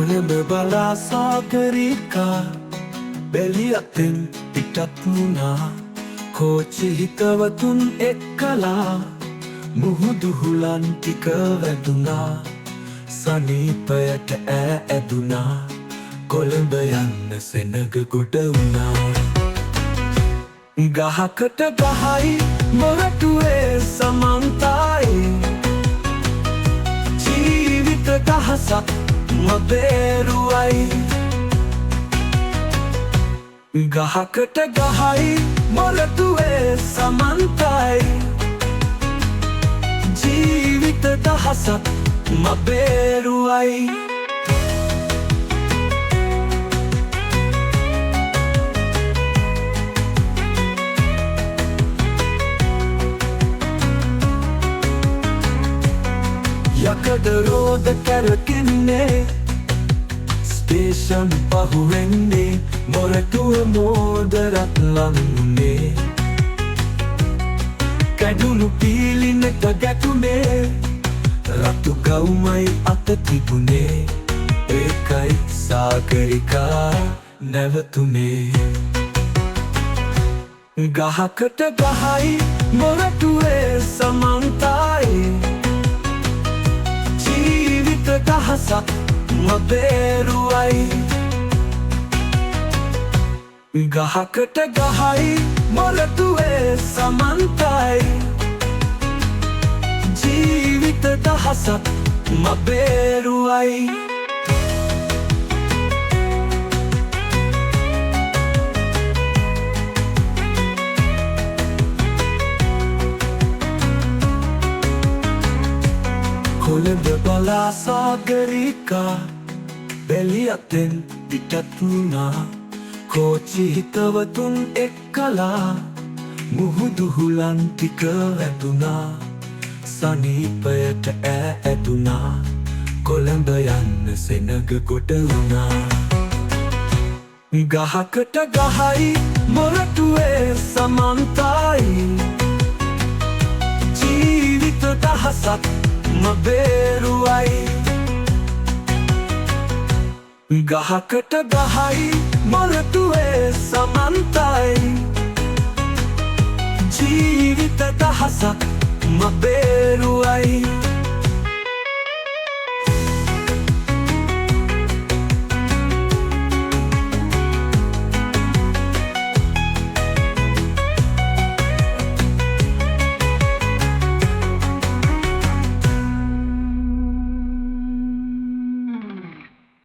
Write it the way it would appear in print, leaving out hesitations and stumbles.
කොළඹ බලා සාගරිකා බැලියතෙන් පිටත් වුණා කෝච්චි හිතවතුන් එක්කලා මුහුදු හුලන් ටික වැදුනා සනීපයට ඇදුනා කොළඹ යන්න සෙනග ගොඩ වුණා ගහකට ගහයි මොරටුවේ සමන්තයි ජීවිත දහසක් මබේරුවයි ගහකට ගහයි මොරටුවේ සමන්තයි ජීවිත දහසක් මබේරුවයි යකඩ රෝද කැරකෙන්නේ ස්ටේෂන් පහුවෙන්නේ මොරටුව මෝදරත් ලංුනේ කැඩුණු පීලිනට ගැටුනේ රතු ගවුමයි අත තිබුණේ ඒකයි සාගරිකා නැවතුනේ ගහකට ගහයි මොරටුවේ සමන්තයි ජීවිත දහසක් මබේරුවයි ගහකට ගහයි මොරටුවේ සමන්තයි ජීවිත දහසක් මබේරුවයි කොළඹ බලා සාගරිකා බැලියතෙන් පිටත් වුණා කෝච්චි හිතවතුන් එක්කලා මුහුදු හුලන් ටික වැදුනා සනීපයට ඇදුනා කොළඹ යන්න සෙනග ගොඩ වුණා ගහකට ගහයි මොරටුවේ සමන්තයි ජීවිත දහසක් මබේරුවයි ගහකට ගහයි මොරටුවේ සමන්තයි ජීවිත දහසක් මබේරුවයි